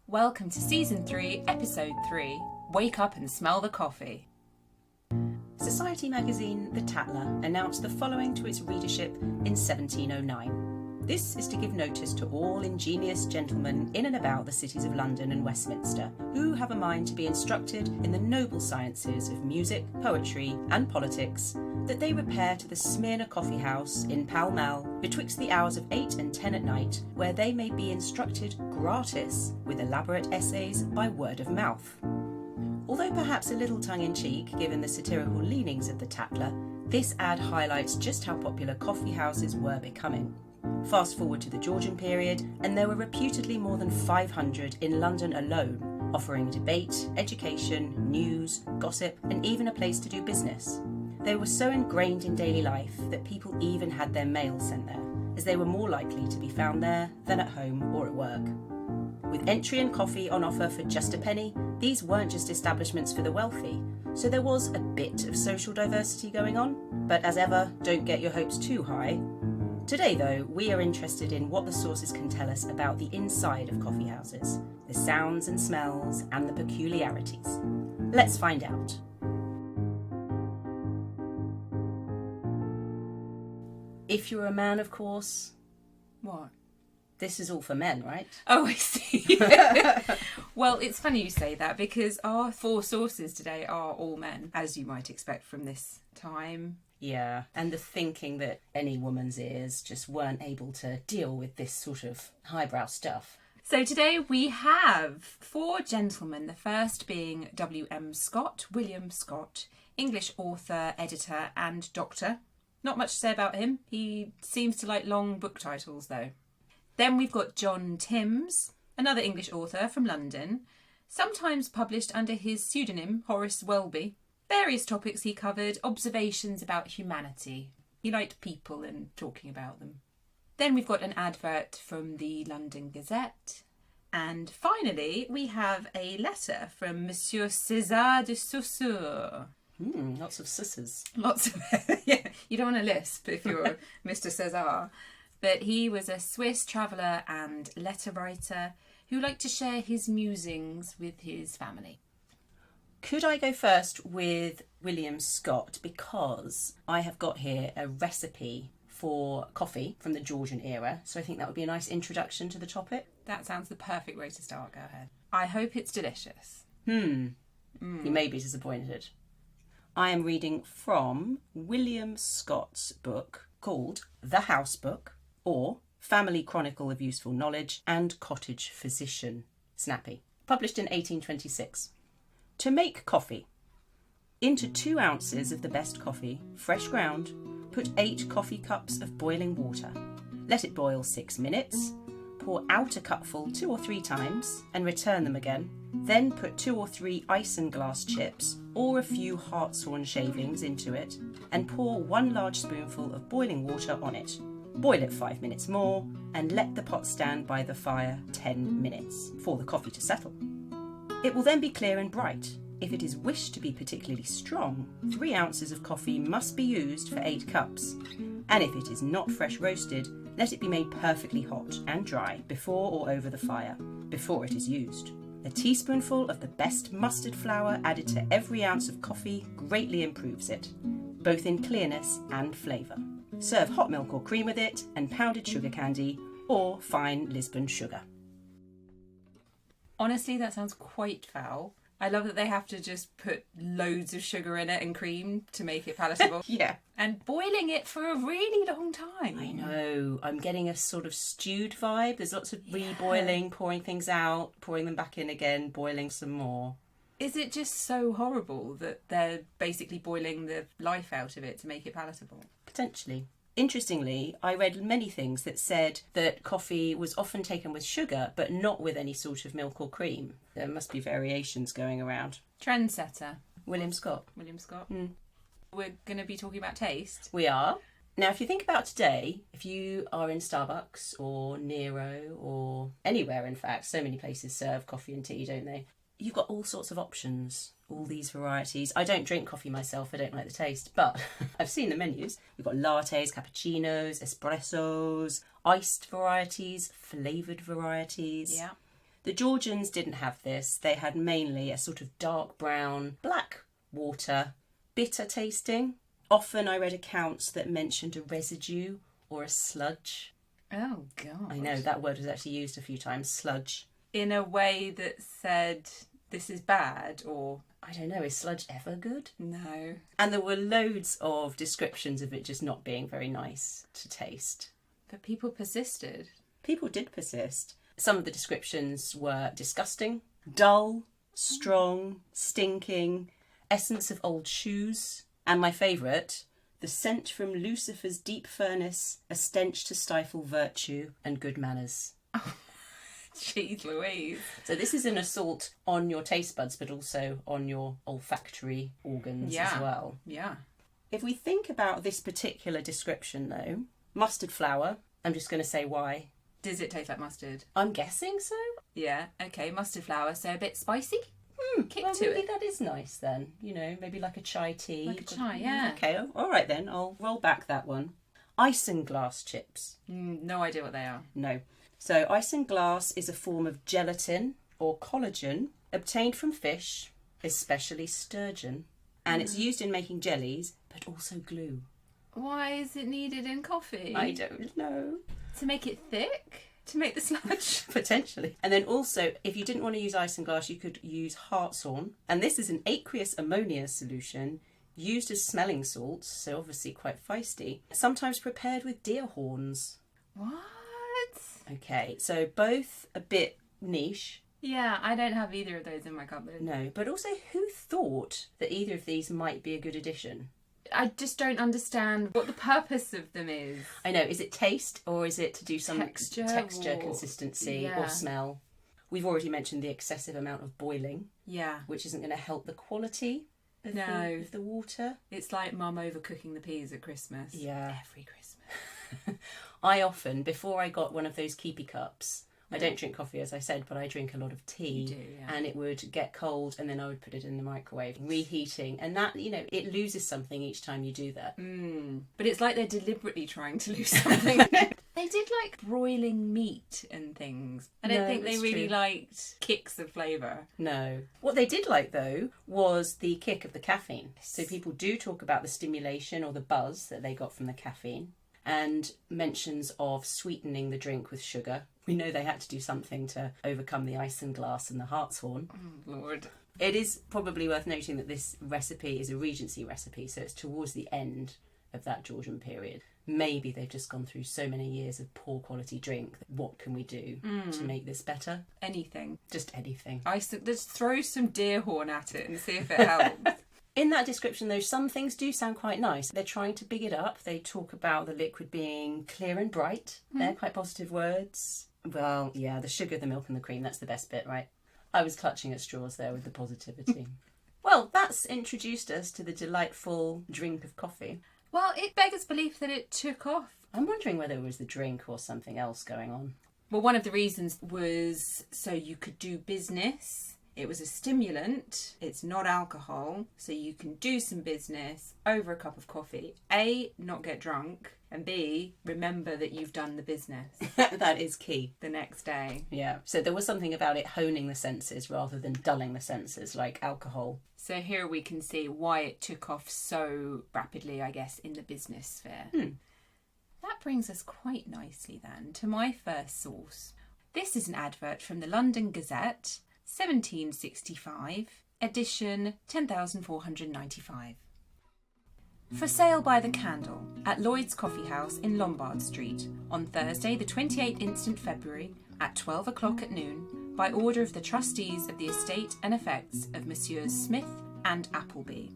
Welcome to Season 3, Episode 3, Wake Up and Smell the Coffee. Society magazine The Tatler announced the following to its readership in 1709. This is to give notice to all ingenious gentlemen in and about the cities of London and Westminster, who have a mind to be instructed in the noble sciences of music, poetry, and politics, that they repair to the Smyrna Coffee House in Pall Mall betwixt the hours of 8 and 10 at night, where they may be instructed gratis with elaborate essays by word of mouth. Although perhaps a little tongue-in-cheek given the satirical leanings of the Tatler, this ad highlights just how popular coffee houses were becoming. Fast forward to the Georgian period, and there were reputedly more than 500 in London alone, offering debate, education, news, gossip, and even a place to do business. They were so ingrained in daily life that people even had their mail sent there, as they were more likely to be found there than at home or at work. With entry and coffee on offer for just a penny, these weren't just establishments for the wealthy, so there was a bit of social diversity going on. But as ever, don't get your hopes too high. Today, though, we are interested in what the sources can tell us about the inside of coffee houses, the sounds and smells, and the peculiarities. Let's find out. If you're a man, of course. What? This is all for men, right? Oh, I see. Well, it's funny you say that because our 4 sources today are all men, as you might expect from this time. Yeah, and the thinking that any woman's ears just weren't able to deal with this sort of highbrow stuff. So today we have 4 gentlemen, the first being W.M Scott, William Scott, English author, editor and doctor. Not much to say about him. He seems to like long book titles though. Then we've got John Timbs, another English author from London, sometimes published under his pseudonym Horace Welby. Various topics he covered, observations about humanity. He liked people and talking about them. Then we've got an advert from the London Gazette. And finally, we have a letter from Monsieur César de Saussure. Lots of sisters. Lots of, yeah, you don't want to lisp if you're Mr. César. But he was a Swiss traveller and letter writer who liked to share his musings with his family. Could I go first with William Scott, because I have got here a recipe for coffee from the Georgian era, so I think that would be a nice introduction to the topic. That sounds the perfect way to start. Go ahead. I hope it's delicious. You may be disappointed. I am reading from William Scott's book called The House Book, or Family Chronicle of Useful Knowledge and Cottage Physician. Snappy. Published in 1826. To make coffee. Into 2 ounces of the best coffee, fresh ground, put 8 coffee cups of boiling water. Let it boil 6 minutes. Pour out a cupful 2 or 3 times and return them again. Then put 2 or 3 isinglass chips or a few hartshorn shavings into it and pour 1 large spoonful of boiling water on it. Boil it 5 minutes more and let the pot stand by the fire 10 minutes for the coffee to settle. It will then be clear and bright. If it is wished to be particularly strong, 3 ounces of coffee must be used for 8 cups. And if it is not fresh roasted, let it be made perfectly hot and dry before or over the fire, before it is used. A teaspoonful of the best mustard flour added to every ounce of coffee greatly improves it, both in clearness and flavour. Serve hot milk or cream with it and pounded sugar candy or fine Lisbon sugar. Honestly, that sounds quite foul. I love that they have to just put loads of sugar in it and cream to make it palatable. Yeah. And boiling it for a really long time. I know. I'm getting a sort of stewed vibe. There's lots of reboiling, pouring things out, pouring them back in again, boiling some more. Is it just so horrible that they're basically boiling the life out of it to make it palatable? Potentially. Interestingly, I read many things that said that coffee was often taken with sugar, but not with any sort of milk or cream. There must be variations going around. Trendsetter. William Scott. William Scott. We're going to be talking about taste. We are. Now, if you think about today, if you are in Starbucks or Nero or anywhere, in fact, so many places serve coffee and tea, don't they? You've got all sorts of options, all these varieties. I don't drink coffee myself, I don't like the taste, but I've seen the menus. You've got lattes, cappuccinos, espressos, iced varieties, flavoured varieties. Yeah. The Georgians didn't have this. They had mainly a sort of dark brown, black water, bitter tasting. Often I read accounts that mentioned a residue or a sludge. Oh, God. I know, that word was actually used a few times, sludge. In a way that said, this is bad, or... I don't know, is sludge ever good? No. And there were loads of descriptions of it just not being very nice to taste. But people persisted. People did persist. Some of the descriptions were disgusting, dull, strong, stinking, essence of old shoes, and my favourite, the scent from Lucifer's deep furnace, a stench to stifle virtue and good manners. Jeez Louise. So this is an assault on your taste buds, but also on your olfactory organs as well. Yeah. If we think about this particular description, though, mustard flour, I'm just going to say why. Does it taste like mustard? I'm guessing so. Yeah, okay, mustard flour, so a bit spicy? Kick Well, to maybe it. that is nice then. You know, maybe like a chai tea. Like a chai, yeah. Okay, all right then, I'll roll back that one. Isinglass chips. No idea what they are. No. So isinglass is a form of gelatin or collagen obtained from fish, especially sturgeon. And it's used in making jellies, but also glue. Why is it needed in coffee? I don't know. To make it thick? To make the sludge? Potentially. And then also, if you didn't want to use isinglass, you could use hartshorn. And this is an aqueous ammonia solution used as smelling salts, so obviously quite feisty. Sometimes prepared with deer horns. What? Okay, so both a bit niche. Yeah, I don't have either of those in my cupboard. No, but also who thought that either of these might be a good addition? I just don't understand what the purpose of them is. I know, is it taste or is it to do some Texture or... consistency Yeah. or smell? We've already mentioned the excessive amount of boiling, Yeah. which isn't going to help the quality of, No. of the water. It's like mum overcooking the peas at Christmas. Yeah. Every Christmas. I often, before I got one of those keepy cups, I don't drink coffee as I said, but I drink a lot of tea. You do, yeah. And it would get cold and then I would put it in the microwave, reheating. And that, you know, it loses something each time you do that. But it's like they're deliberately trying to lose something. They did like broiling meat and things. I don't No, think they that's really true. liked kicks of flavour. No. What they did like, though, was the kick of the caffeine. So people do talk about the stimulation or the buzz that they got from the caffeine, and mentions of sweetening the drink with sugar. We know they had to do something to overcome the isinglass and the hartshorn. Oh, Lord. It is probably worth noting that this recipe is a Regency recipe, so it's towards the end of that Georgian period. Maybe they've just gone through so many years of poor quality drink. What can we do to make this better? Anything. Just anything. Just throw some deer horn at it and see if it helps. In that description, though, some things do sound quite nice. They're trying to big it up. They talk about the liquid being clear and bright. They're quite positive words. Well, yeah, the sugar, the milk and the cream, that's the best bit, right? I was clutching at straws there with the positivity. Well, that's introduced us to the delightful drink of coffee. Well, it beggars belief that it took off. I'm wondering whether it was the drink or something else going on. Well, one of the reasons was so you could do business. It was a stimulant. It's not alcohol. So you can do some business over a cup of coffee. A, not get drunk. And B, remember that you've done the business That is key. the next day. Yeah. So there was something about it honing the senses rather than dulling the senses like alcohol. So here we can see why it took off so rapidly, I guess, in the business sphere. That brings us quite nicely then to my first source. This is an advert from the London Gazette, 1765, edition 10,495. For sale by the candle at Lloyd's Coffee House in Lombard Street on Thursday the 28th instant February at 12 o'clock at noon by order of the trustees of the estate and effects of Messrs Smith and Appleby.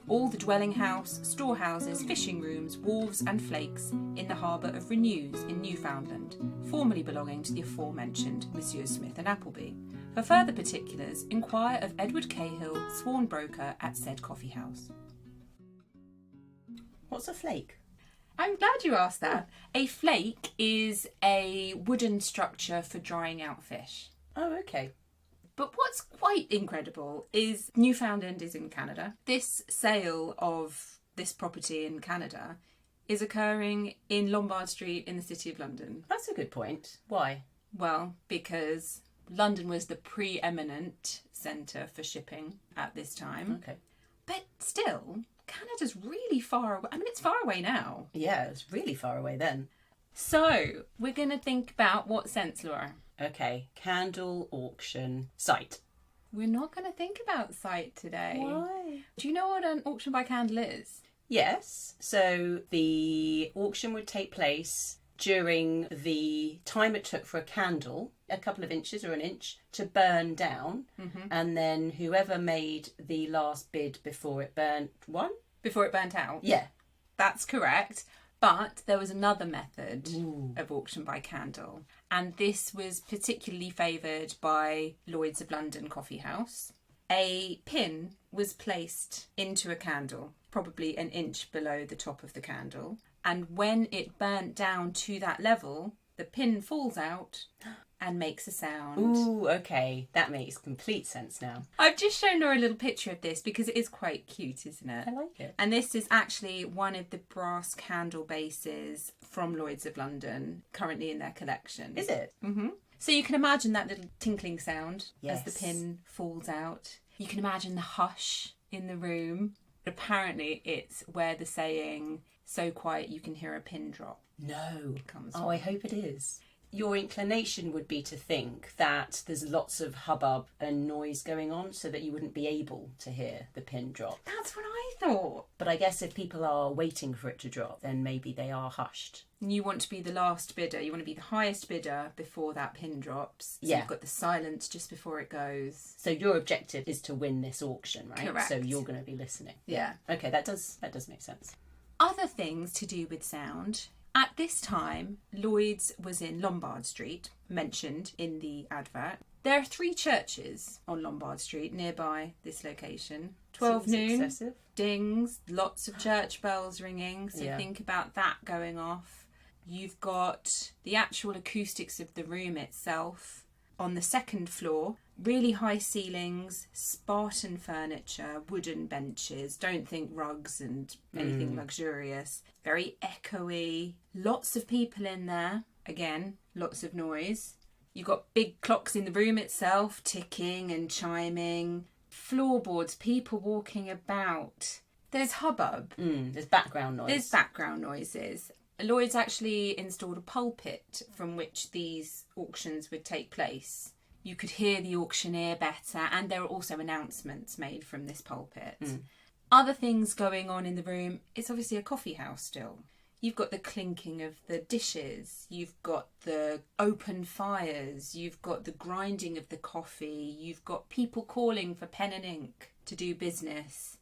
All the dwelling house, storehouses, fishing rooms, wharves and flakes in the harbour of Renews in Newfoundland, formerly belonging to the aforementioned Messrs Smith and Appleby. For further particulars, inquire of Edward Cahill, sworn broker at said coffee house. What's a flake? I'm glad you asked that. A flake is a wooden structure for drying out fish. Oh, okay. But what's quite incredible is Newfoundland is in Canada. This sale of this property in Canada is occurring in Lombard Street in the City of London. That's a good point. Why? Well, because London was the preeminent centre for shipping at this time. Okay. But still, Canada's really far away. I mean, it's far away now. Yeah, it was really far away then. So, we're going to think about what sense, Laura. Okay, candle auction site. We're not going to think about site today. Why? Do you know what an auction by candle is? Yes. So the auction would take place during the time it took for a candle, a couple of inches or an inch, to burn down. And then whoever made the last bid before it burnt won? Before it burnt out? Yeah. That's correct. But there was another method of auction by candle. And this was particularly favoured by Lloyd's of London Coffee House. A pin was placed into a candle, probably an inch below the top of the candle. And when it burnt down to that level, the pin falls out and makes a sound. Ooh, okay. That makes complete sense now. I've just shown her a little picture of this because it is quite cute, isn't it? I like it. And this is actually one of the brass candle bases from Lloyd's of London, currently in their collection. Is it? Mm-hmm. So you can imagine that little tinkling sound Yes. as the pin falls out. You can imagine the hush in the room. Apparently it's where the saying, "so quiet you can hear a pin drop," No. comes Oh, from. I hope it is. Your inclination would be to think that there's lots of hubbub and noise going on so that you wouldn't be able to hear the pin drop. That's what I thought. But I guess if people are waiting for it to drop, then maybe they are hushed. And you want to be the last bidder. You want to be the highest bidder before that pin drops. So Yeah. you've got the silence just before it goes. So your objective is to win this auction, right? Correct. So you're going to be listening. Yeah. Okay, that does make sense. Other things to do with sound. At this time, Lloyd's was in Lombard Street, mentioned in the advert. There are 3 churches on Lombard Street nearby this location. 12 Seems noon, excessive. dings, lots of church bells ringing. So Yeah. think about that going off. You've got the actual acoustics of the room itself. On the second floor, really high ceilings, Spartan furniture, wooden benches. Don't think rugs and anything luxurious. Very echoey. Lots of people in there. Again, lots of noise. You've got big clocks in the room itself, ticking and chiming. Floorboards, people walking about. There's hubbub. There's background noise. There's background noises. Lloyd's actually installed a pulpit from which these auctions would take place. You could hear the auctioneer better, and there are also announcements made from this pulpit. Other things going on in the room, it's obviously a coffee house still. You've got the clinking of the dishes, you've got the open fires, you've got the grinding of the coffee, you've got people calling for pen and ink to do business.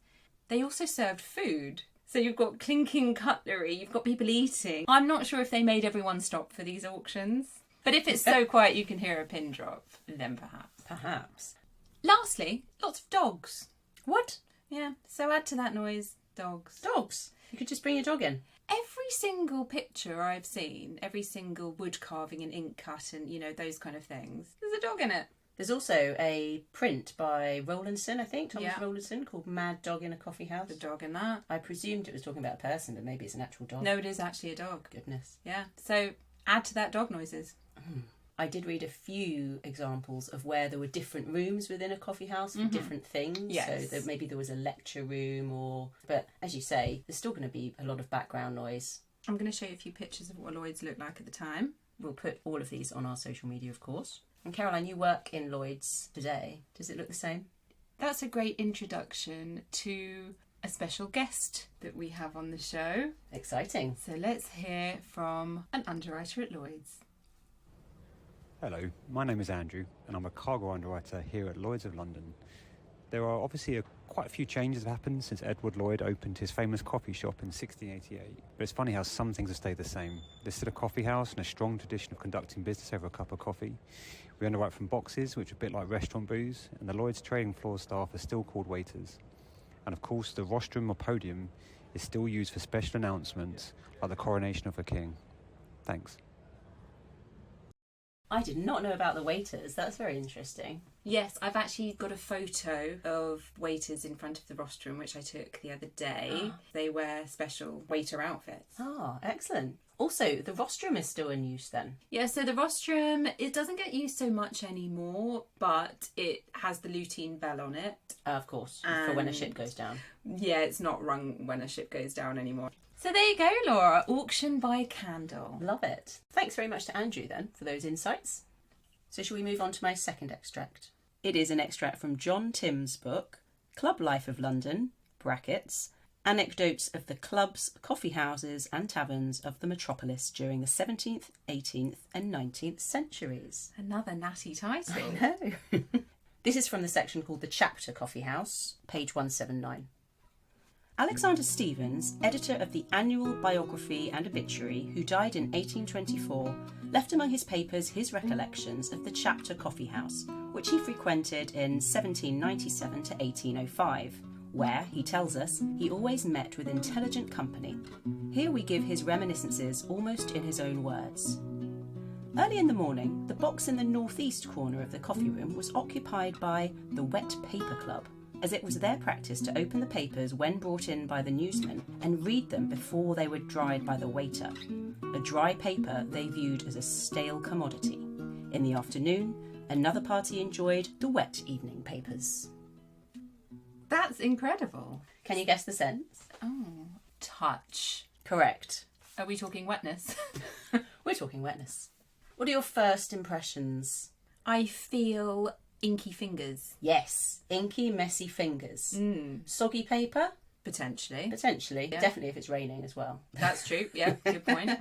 They also served food. So you've got clinking cutlery, you've got people eating. I'm not sure if they made everyone stop for these auctions. But if it's so quiet you can hear a pin drop, then perhaps. Perhaps. Lastly, lots of dogs. What? Yeah, so add to that noise, dogs. Dogs. You could just bring your dog in. Every single picture I've seen, every single wood carving and ink cut and, those kind of things, there's a dog in it. There's also a print by Rowlandson, I think, Thomas Yeah. Rowlandson, called Mad Dog in a Coffee House. The dog in that. I presumed it was talking about a person, but maybe it's an actual dog. No, it is actually a dog. Goodness. Yeah, so add to that dog noises. I did read a few examples of where there were different rooms within a coffee house for different things. Yes. So that maybe there was a lecture room But as you say, there's still going to be a lot of background noise. I'm going to show you a few pictures of what Lloyd's looked like at the time. We'll put all of these on our social media, of course. And Caroline, you work in Lloyd's today. Does it look the same? That's a great introduction to a special guest that we have on the show. Exciting. So let's hear from an underwriter at Lloyd's. Hello, my name is Andrew and I'm a cargo underwriter here at Lloyd's of London. There are obviously quite a few changes have happened since Edward Lloyd opened his famous coffee shop in 1688. But it's funny how some things have stayed the same. There's still a coffee house and a strong tradition of conducting business over a cup of coffee. We underwrite from boxes, which are a bit like restaurant booze, and the Lloyd's trading floor staff are still called waiters. And of course, the rostrum or podium is still used for special announcements like the coronation of a king. Thanks. I did not know about the waiters. That's very interesting. Yes, I've actually got a photo of waiters in front of the rostrum, which I took the other day. They wear special waiter outfits. Oh, excellent. Also, the rostrum is still in use then? Yeah, so the rostrum, it doesn't get used so much anymore, but it has the lutein bell on it. Of course, for when a ship goes down. Yeah, it's not rung when a ship goes down anymore. So there you go, Laura. Auction by candle. Love it. Thanks very much to Andrew then for those insights. So shall we move on to my second extract? It is an extract from John Timbs' book, Club Life of London, brackets, Anecdotes of the Clubs, Coffee Houses and Taverns of the Metropolis during the 17th, 18th and 19th centuries. Another natty title. I know. This is from the section called The Chapter Coffee House, page 179. Alexander Stevens, editor of the Annual Biography and Obituary, who died in 1824, left among his papers his recollections of the Chapter Coffee House, which he frequented in 1797 to 1805, where, he tells us, he always met with intelligent company. Here we give his reminiscences almost in his own words. Early in the morning, the box in the northeast corner of the coffee room was occupied by the Wet Paper Club, as it was their practice to open the papers when brought in by the newsman and read them before they were dried by the waiter. A dry paper they viewed as a stale commodity. In the afternoon, another party enjoyed the wet evening papers. That's incredible. Can you guess the sense? Oh, touch. Correct. Are we talking wetness? We're talking wetness. What are your first impressions? I feel inky fingers. Yes, inky, messy fingers. Soggy paper? Potentially. Potentially. Yeah. Definitely if it's raining as well. That's true. Yeah, good point.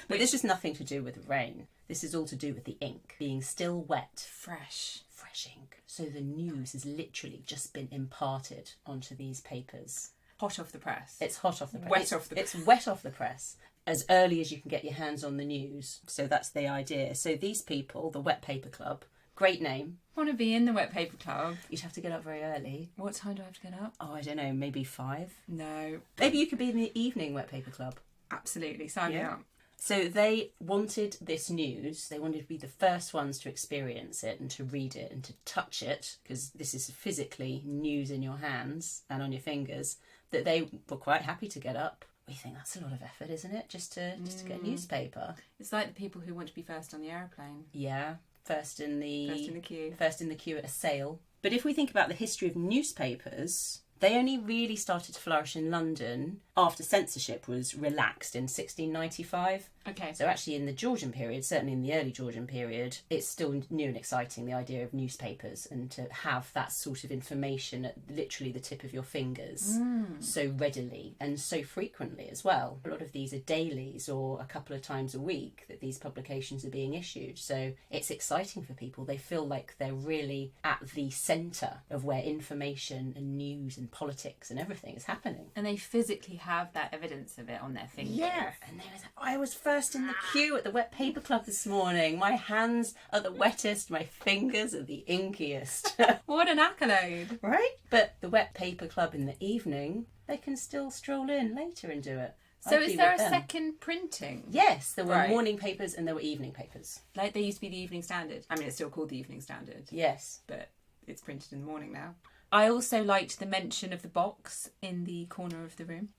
But this is nothing to do with rain. This is all to do with the ink being still wet. Fresh. Fresh ink. So the news has literally just been imparted onto these papers. Hot off the press. It's hot off the press. Wet off the press. It's wet off the press. As early as you can get your hands on the news. So that's the idea. So these people, the Wet Paper Club, great name. Want to be in the Wet Paper Club. You'd have to get up very early. What time do I have to get up? Oh, I don't know, maybe 5? No. Maybe you could be in the evening Wet Paper Club. Absolutely. Sign me up. So they wanted this news. They wanted to be the first ones to experience it and to read it and to touch it, because this is physically news in your hands and on your fingers, that they were quite happy to get up. We think that's a lot of effort, isn't it? Just to get a newspaper. It's like the people who want to be first on the aeroplane. Yeah, first in the queue. First in the queue at a sale. But if we think about the history of newspapers, they only really started to flourish in London after censorship was relaxed in 1695. Okay. So actually in the Georgian period, certainly in the early Georgian period, it's still new and exciting, the idea of newspapers and to have that sort of information at literally the tip of your fingers so readily and so frequently as well. A lot of these are dailies or a couple of times a week that these publications are being issued. So it's exciting for people. They feel like they're really at the centre of where information and news and politics and everything is happening. And they physically have that evidence of it on their fingers. Yeah, and they was like, I was first in the queue at the Wet Paper Club this morning. My hands are the wettest, my fingers are the inkiest. What an accolade. Right? But the Wet Paper Club in the evening, they can still stroll in later and do it. So is there a second printing? Yes, there were Right. morning papers and there were evening papers. Like they used to be the Evening Standard. I mean, it's still called the Evening Standard. Yes. But it's printed in the morning now. I also liked the mention of the box in the corner of the room.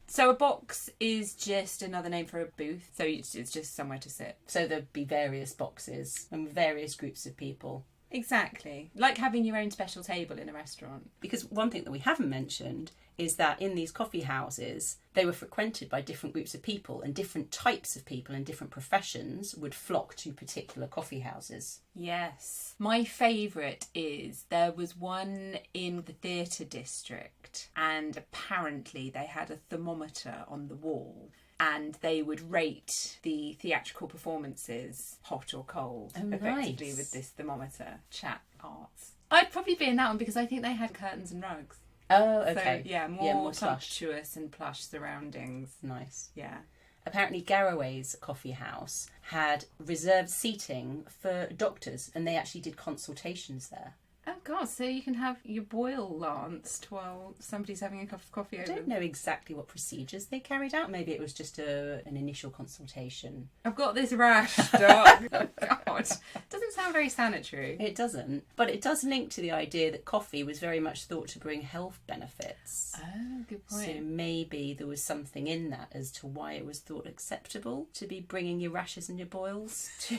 So a box is just another name for a booth. So it's just somewhere to sit. So there'd be various boxes and various groups of people. Exactly. Like having your own special table in a restaurant. Because one thing that we haven't mentioned is that in these coffee houses, they were frequented by different groups of people, and different types of people in different professions would flock to particular coffee houses. Yes. My favourite is there was one in the theatre district, and apparently they had a thermometer on the wall. And they would rate the theatrical performances, hot or cold, effectively nice. with this thermometer. Chat arts. I'd probably be in that one because I think they had curtains and rugs. Oh, okay. So, more slush. sumptuous and plush surroundings. Nice. Yeah. Apparently Garraway's coffee house had reserved seating for doctors, and they actually did consultations there. Oh, God, so you can have your boil lanced while somebody's having a cup of coffee I over. don't know exactly what procedures they carried out. Maybe it was just an initial consultation. I've got this rash, Doc. God. Doesn't sound very sanitary. It doesn't, but it does link to the idea that coffee was very much thought to bring health benefits. Oh, good point. So maybe there was something in that as to why it was thought acceptable to be bringing your rashes and your boils to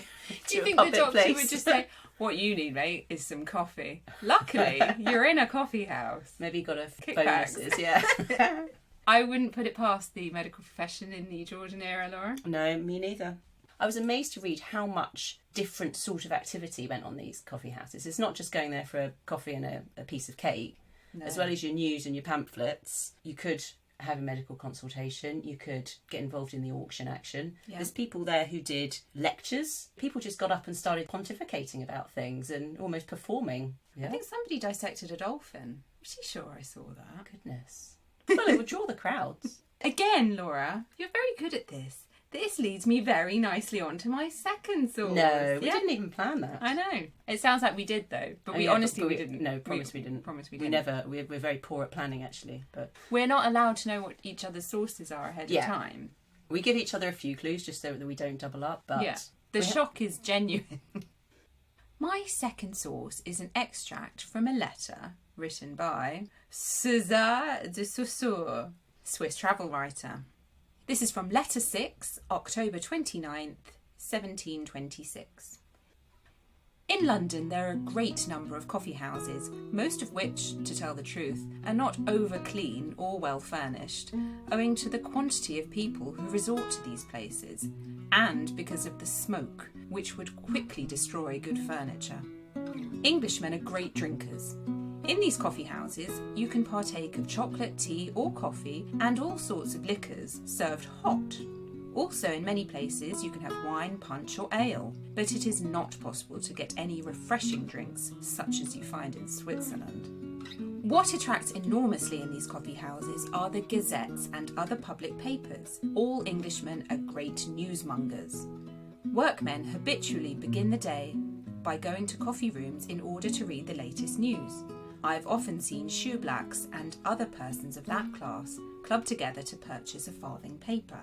Do you a think the public doctor place. would just say, what you need, mate, is some coffee? Luckily, you're in a coffee house. Maybe you got a Kickbacks. bonuses, yeah. I wouldn't put it past the medical profession in the Georgian era, Laura. No, me neither. I was amazed to read how much different sort of activity went on these coffee houses. It's not just going there for a coffee and a piece of cake. No. As well as your news and your pamphlets, you could have a medical consultation, you could get involved in the auction action. Yeah. There's people there who did lectures. People just got up and started pontificating about things and almost performing. I think somebody dissected a dolphin. I'm pretty sure I saw that. Goodness. Well, it would draw the crowds. Again, Laura, you're very good at this. This leads me very nicely on to my second source. No, we Yeah. didn't even plan that. I know. It sounds like we did, though. But we Yeah, honestly, but we didn't. No, promise we didn't. Promise we We didn't. never. We're very poor at planning, actually. But We're not allowed to know what each other's sources are ahead Yeah. of time. we give each other a few clues just so that we don't double up. But Yeah. The we shock is genuine. My second source is an extract from a letter written by César de Saussure, Swiss travel writer. This is from Letter 6, October 29th, 1726. In London, there are a great number of coffee houses, most of which, to tell the truth, are not over clean or well furnished, owing to the quantity of people who resort to these places, and because of the smoke, which would quickly destroy good furniture. Englishmen are great drinkers. In these coffee houses, you can partake of chocolate, tea or coffee and all sorts of liquors served hot. Also, in many places, you can have wine, punch or ale, but it is not possible to get any refreshing drinks such as you find in Switzerland. What attracts enormously in these coffee houses are the gazettes and other public papers. All Englishmen are great newsmongers. Workmen habitually begin the day by going to coffee rooms in order to read the latest news. I've often seen shoeblacks and other persons of that class club together to purchase a farthing paper.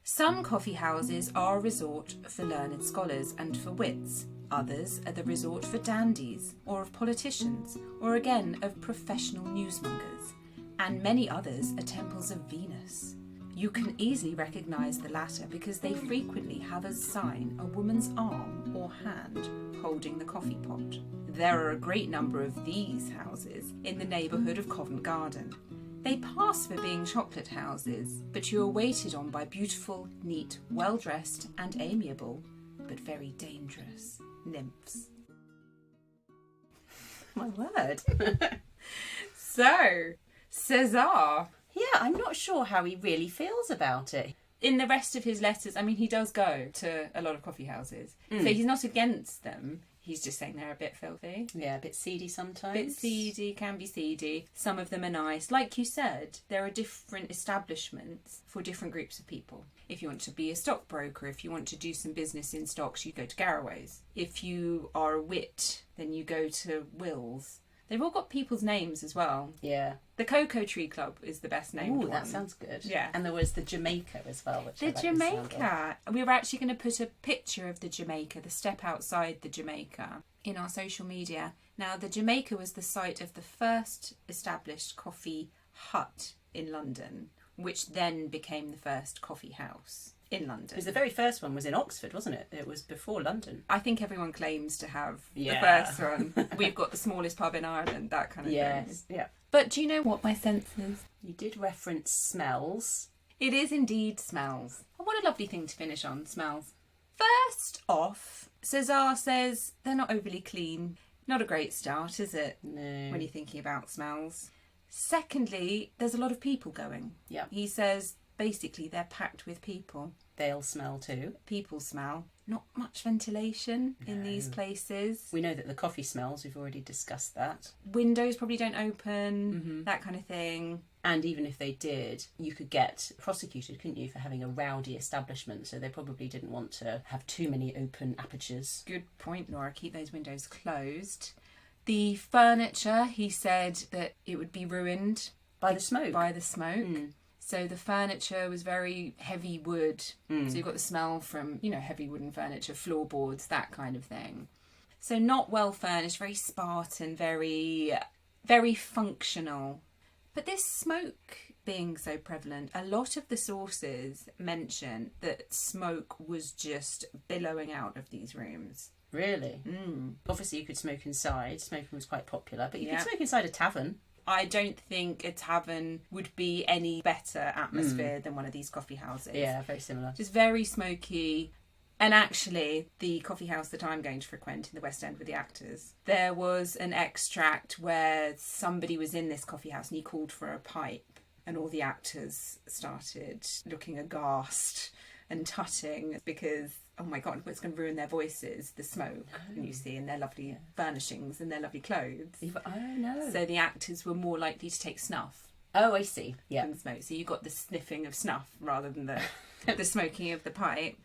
Some coffee houses are a resort for learned scholars and for wits. Others are the resort for dandies, or of politicians, or again of professional newsmongers. And many others are temples of Venus. You can easily recognise the latter because they frequently have as sign a woman's arm or hand holding the coffee pot. There are a great number of these houses in the neighbourhood of Covent Garden. They pass for being chocolate houses, but you are waited on by beautiful, neat, well-dressed and amiable, but very dangerous nymphs. my word. So, César, Yeah, I'm not sure how he really feels about it. in the rest of his letters, I mean, he does go to a lot of coffee houses, so he's not against them. He's just saying they're a bit filthy. Yeah, a bit seedy sometimes. Bit seedy, can be seedy. Some of them are nice. Like you said, there are different establishments for different groups of people. If you want to be a stockbroker, if you want to do some business in stocks, you go to Garraway's. If you are a wit, then you go to Will's. They've all got people's names as well. Yeah. The Cocoa Tree Club is the best named Oh, one. that sounds good. Yeah. And there was the Jamaica as well, which I The like sound of. Jamaica. We were actually going to put a picture of the Jamaica, the step outside the Jamaica, in our social media. Now, the Jamaica was the site of the first established coffee hut in London, which then became the first coffee house in London. Because the very first one was in Oxford, wasn't it? It was before London. I think everyone claims to have Yeah. the first one. We've got the smallest pub in Ireland, that kind of thing. Yes. Yeah. But do you know what my sense is? You did reference smells. It is indeed smells. And what a lovely thing to finish on, smells. First off, César says they're not overly clean. Not a great start, is it, No. when you're thinking about smells? Secondly, there's a lot of people going. Yeah. He says basically they're packed with people. They'll smell too. People smell. Not much ventilation in these places. We know that the coffee smells, we've already discussed that. Windows probably don't open, that kind of thing. And even if they did, you could get prosecuted, couldn't you, for having a rowdy establishment. So they probably didn't want to have too many open apertures. Good point, Nora. Keep those windows closed. The furniture, he said that it would be ruined By the smoke. by the smoke. So the furniture was very heavy wood. So you've got the smell from, heavy wooden furniture, floorboards, that kind of thing. So not well furnished, very Spartan, very, very functional. But this smoke being so prevalent, a lot of the sources mention that smoke was just billowing out of these rooms. Really? Obviously you could smoke inside. Smoking was quite popular, but you could smoke inside a tavern. I don't think a tavern would be any better atmosphere than one of these coffee houses. Yeah, very similar. Just very smoky. And actually, the coffee house that I'm going to frequent in the West End with the actors, there was an extract where somebody was in this coffee house and he called for a pipe, and all the actors started looking aghast and tutting because, oh my God, what's going to ruin their voices? The smoke, and you see, and their lovely furnishings and their lovely clothes. Oh, no. So the actors were more likely to take snuff. Oh, I see. Yeah. Than smoke. So you got the sniffing of snuff rather than the smoking of the pipe.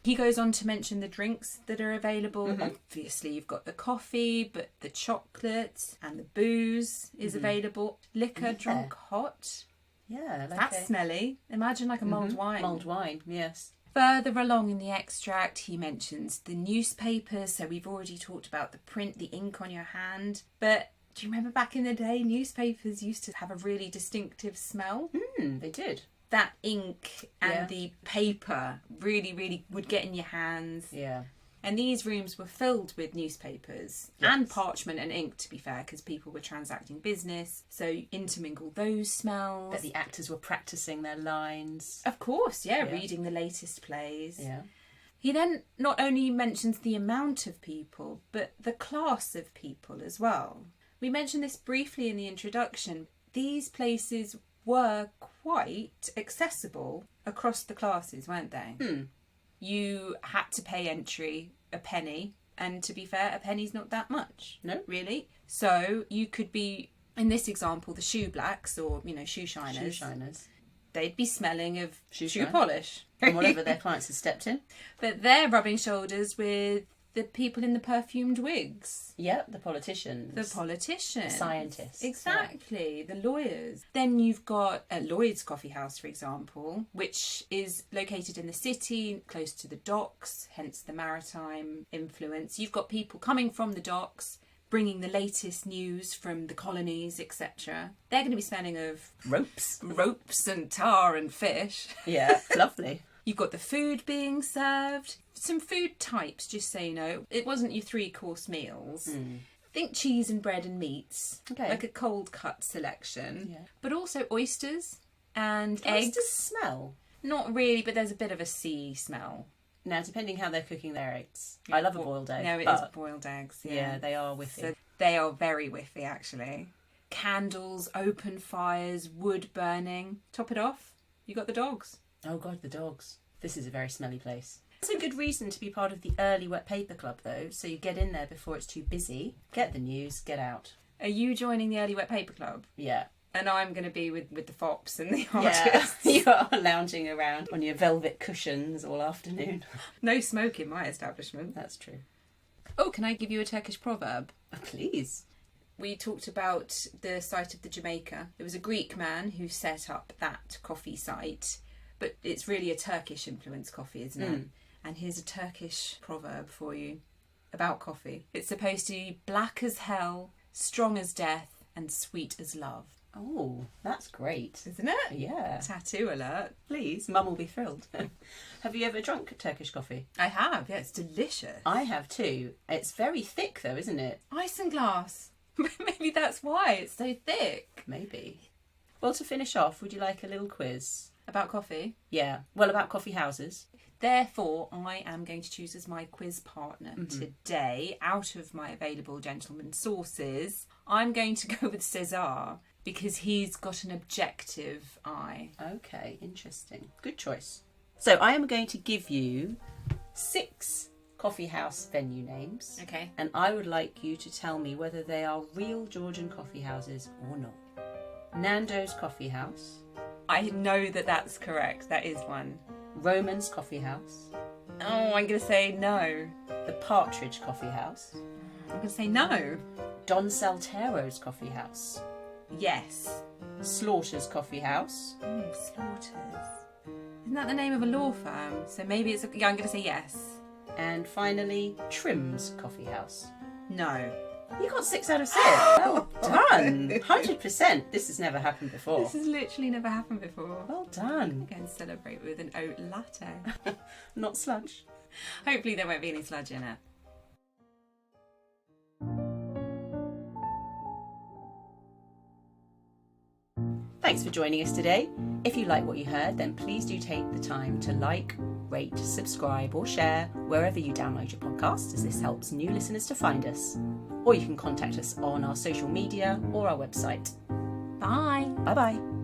He goes on to mention the drinks that are available. Obviously, you've got the coffee, but the chocolate and the booze is available. Liquor drunk hot. Yeah. That's smelly. Imagine like a mulled wine. Mulled wine, yes. Further along in the extract, he mentions the newspapers. So we've already talked about the print, the ink on your hand. But do you remember back in the day, newspapers used to have a really distinctive smell? They did. That ink and the paper really, really would get in your hands. Yeah. And these rooms were filled with newspapers and parchment and ink, to be fair, because people were transacting business. So intermingle those smells. But the actors were practising their lines. Of course, reading the latest plays. Yeah. He then not only mentions the amount of people, but the class of people as well. We mentioned this briefly in the introduction. These places were quite accessible across the classes, weren't they? You had to pay entry a penny, and to be fair, a penny's not that much. No. Really. So you could be, in this example, the shoe blacks or, shoe shiners. Shoe shiners. They'd be smelling of shoe shine. polish. And whatever their clients had stepped in. But they're rubbing shoulders with the people in the perfumed wigs. Yeah, the politicians. The politicians. The scientists. Exactly, the lawyers. Then you've got Lloyd's Coffee House, for example, which is located in the city, close to the docks, hence the maritime influence. You've got people coming from the docks, bringing the latest news from the colonies, etc. They're going to be smelling of ropes and tar and fish. Yeah, lovely. You've got the food being served. Some food types, just so you know. It wasn't your 3-course meals. Think cheese and bread and meats. Okay. Like a cold cut selection. Yeah. But also oysters and eggs. Oysters smell? Not really, but there's a bit of a sea smell. Now, depending how they're cooking their eggs. I love a boiled egg. No, it is boiled eggs. Yeah, they are whiffy. So they are very whiffy, actually. Candles, open fires, wood burning. Top it off, you got the dogs. Oh God, the dogs. This is a very smelly place. It's a good reason to be part of the early wet paper club, though, so you get in there before it's too busy, get the news, get out. Are you joining the early wet paper club? Yeah. And I'm going to be with the fops and the Yeah, artists. you are lounging around on your velvet cushions all afternoon. No smoke in my establishment. That's true. Oh, can I give you a Turkish proverb? Please. We talked about the site of the Jamaica. There was a Greek man who set up that coffee site, but it's really a Turkish influenced coffee, isn't it? And here's a Turkish proverb for you about coffee. It's supposed to be black as hell, strong as death, and sweet as love. Oh, that's great. Isn't it? Yeah. Tattoo alert. Please, Mum will be thrilled. Have you ever drunk Turkish coffee? I have, yeah, it's delicious. I have too. It's very thick though, isn't it? Isinglass. Maybe that's why it's so thick. Maybe. Well, to finish off, would you like a little quiz? About coffee? Yeah. Well, about coffee houses. Therefore, I am going to choose as my quiz partner today, out of my available gentleman sources. I'm going to go with Cesar because he's got an objective eye. Okay, interesting. Good choice. So I am going to give you 6 coffee house venue names. Okay. And I would like you to tell me whether they are real Georgian coffee houses or not. Nando's Coffee House. I know that that's correct. That is one. Roman's Coffee House. Oh, I'm going to say no. The Partridge Coffee House. I'm going to say no. Don Saltero's coffee house. Yes. Slaughter's coffee house. Slaughters. Isn't that the name of a law firm? So maybe it's... Yeah, I'm going to say yes. And finally, Trim's coffee house. No. You got 6 out of 6. Well done. 100%. This has never happened before. This has literally never happened before. Well done. Go and celebrate with an oat latte. Not sludge. Hopefully there won't be any sludge in it. Thanks for joining us today. If you like what you heard, then please do take the time to like, rate, subscribe or share wherever you download your podcast, as this helps new listeners to find us. Or you can contact us on our social media or our website. Bye. Bye-bye.